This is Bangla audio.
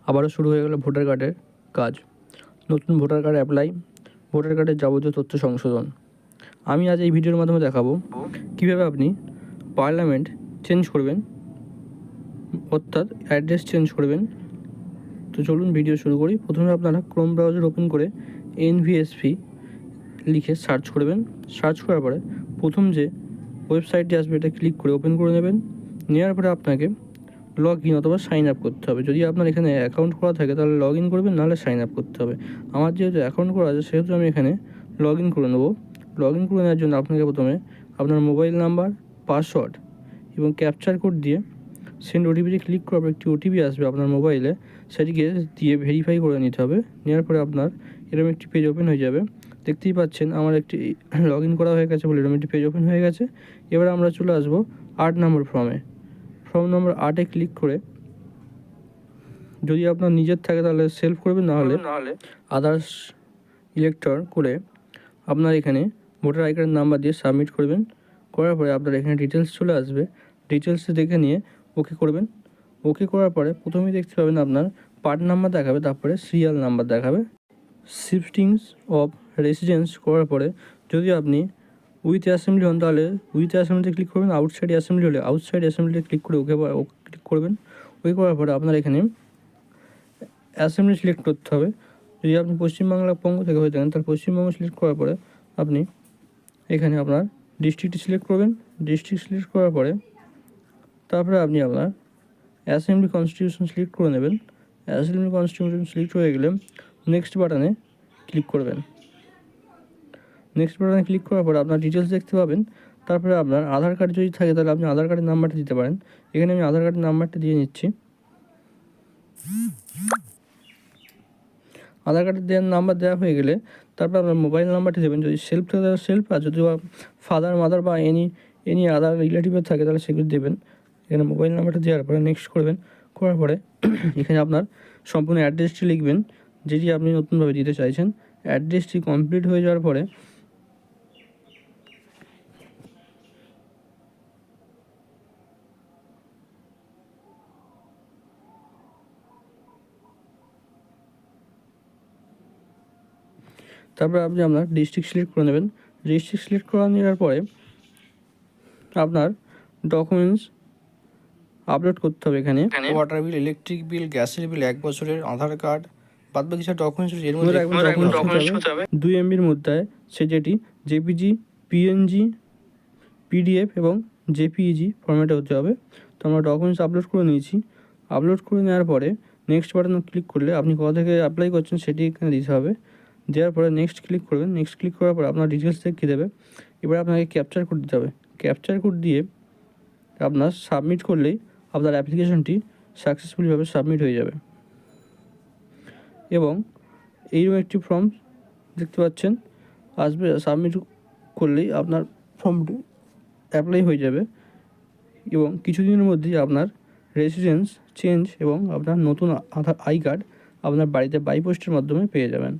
আবারও শুরু হয়ে গেল ভোটার কার্ডের কাজ। নতুন ভোটার কার্ড অ্যাপ্লাই, ভোটার কার্ডের যাবতীয় তথ্য সংশোধন। আমি আজ এই ভিডিওর মাধ্যমে দেখাবো কীভাবে আপনি পার্লামেন্ট চেঞ্জ করবেন, অর্থাৎ অ্যাড্রেস চেঞ্জ করবেন। তো চলুন ভিডিও শুরু করি। প্রথমে আপনারা ক্রোম ব্রাউজার ওপেন করে NVSP লিখে সার্চ করবেন। সার্চ করার পরে প্রথম যে ওয়েবসাইটটি আসবে এটা ক্লিক করে ওপেন করে নেবেন। নেওয়ার পরে আপনাকে লগ ইন অথবা সাইন আপ করতে হবে। যদি আপনার এখানে অ্যাকাউন্ট করা থাকে তাহলে লগ ইন করবেন, নাহলে সাইন আপ করতে হবে। আমার যেহেতু অ্যাকাউন্ট করা আছে সেহেতু আমি এখানে লগ ইন করে নেবো। লগ ইন করে নেওয়ার জন্য আপনাকে প্রথমে আপনার মোবাইল নাম্বার, পাসওয়ার্ড এবং ক্যাপচার কোড দিয়ে সেন্ড ওটিপিতে ক্লিক করার পর একটি ওটিপি আসবে আপনার মোবাইলে, সেটিকে দিয়ে ভেরিফাই করে নিতে হবে। নেওয়ার পরে আপনার এরকম একটি পেজ ওপেন হয়ে যাবে। দেখতেই পাচ্ছেন আমার একটি লগ ইন করা হয়ে গেছে বলে এরকম একটি পেজ ওপেন হয়ে গেছে। এবার আমরা চলে আসবো 8 নম্বর ফর্মে। ফর্ম নম্বর 8-এ ক্লিক করে যদি আপনার নিজের থাকে তাহলে সেলফ করবেন, নাহলে আদার্স ইলেক্টর করে আপনার এখানে ভোটার আই কার্ডের নাম্বার দিয়ে সাবমিট করবেন। করার পরে আপনার এখানে ডিটেলস চলে আসবে। ডিটেলসে দেখে নিয়ে ওকে করবেন। ওকে করার পরে প্রথমেই দেখতে পাবেন আপনার পার্ট নাম্বার দেখাবে, তারপরে সিরিয়াল নাম্বার দেখাবে। শিফটিংস অফ রেসিডেন্স করার পরে যদি আপনি উইথ অ্যাসেম্বলি হন তাহলে উইথ অ্যাসেম্বলিতে ক্লিক করবেন, আউটসাইড অ্যাসেম্বলি হলে আউটসাইড অ্যাসেম্বলিতে ক্লিক করে ওকে ক্লিক করবেন। ওকে করার পরে আপনার এখানে অ্যাসেম্বলি সিলেক্ট করতে হবে। যদি আপনি পশ্চিমবাংলা পঙ্গ থেকে হয়ে থাকেন তাহলে পশ্চিমবঙ্গ সিলেক্ট করার পরে আপনি এখানে আপনার ডিস্ট্রিক্টটি সিলেক্ট করবেন। ডিস্ট্রিক্ট সিলেক্ট করার পরে তারপরে আপনি আপনার অ্যাসেম্বলি কনস্টিটিউশন সিলেক্ট করে নেবেন। অ্যাসেম্বলি কনস্টিটিউশন সিলেক্ট হয়ে গেলে নেক্সট বাটনে ক্লিক করবেন। নেক্সট বাটনে ক্লিক করার পরে আপনার ডিটেলস দেখতে পাবেন। তারপরে আপনার আধার কার্ড যদি থাকে তাহলে আপনি আধার কার্ডের নাম্বারটা দিতে পারেন। এখানে আমি আধার কার্ডের নাম্বারটা দিয়ে নিচ্ছি। আধার কার্ডের দেওয়ার নাম্বার দেওয়া হয়ে গেলে তারপর আপনার মোবাইল নাম্বারটি দেবেন। যদি সেলফ থাকে তাহলে সেলফ, আর যদি ফাদার, মাদার বা এনি আদার রিলেটিভের থাকে তাহলে সেগুলো দেবেন। এখানে মোবাইল নাম্বারটা দেওয়ার পরে নেক্সট করবেন। করার পরে এখানে আপনার সম্পূর্ণ অ্যাড্রেসটি লিখবেন যেটি আপনি নতুনভাবে দিতে চাইছেন। অ্যাড্রেসটি কমপ্লিট হয়ে যাওয়ার পরে তারপরে আপনি আপনার ডিস্ট্রিক্ট সিলেক্ট করে নেবেন। ডিস্ট্রিক্ট সিলেক্ট করে নেওয়ার পরে আপনার ডকুমেন্টস আপলোড করতে হবে। এখানে ওয়াটার বিল, ইলেকট্রিক বিল, গ্যাসের বিল, 1 বছরের, আধার কার্ড, বাদ বাকি সব ডকুমেন্টস এর মধ্যে ডকুমেন্টস হবে 2 MBর মধ্যে, সে যেটি জেপিজি, পিএনজি, পিডিএফ এবং জেপিইজি ফরম্যাটে হতে হবে। তো আমরা ডকুমেন্টস আপলোড করে নিয়েছি। আপলোড করে নেওয়ার পরে নেক্সট বাটনে ক্লিক করলে আপনি কোথা থেকে অ্যাপ্লাই করছেন সেটি এখানে দিতে হবে। দেওয়ার পরে নেক্সট ক্লিক করবেন। নেক্সট ক্লিক করার পরে আপনার ডিটেলস দেখিয়ে দেবে। এবার আপনাকে ক্যাপচার কোড দিতে হবে। ক্যাপচার কোড দিয়ে আপনার সাবমিট করলেই আপনার অ্যাপ্লিকেশনটি সাকসেসফুলিভাবে সাবমিট হয়ে যাবে। এবং এইরকম একটি ফর্ম দেখতে পাচ্ছেন আসবে। সাবমিট করলেই আপনার ফর্মটি অ্যাপ্লাই হয়ে যাবে এবং কিছুদিনের মধ্যেই আপনার রেসিডেন্স চেঞ্জ এবং আপনার নতুন আধার আই কার্ড আপনার বাড়িতে বাই পোস্টের মাধ্যমে পেয়ে যাবেন।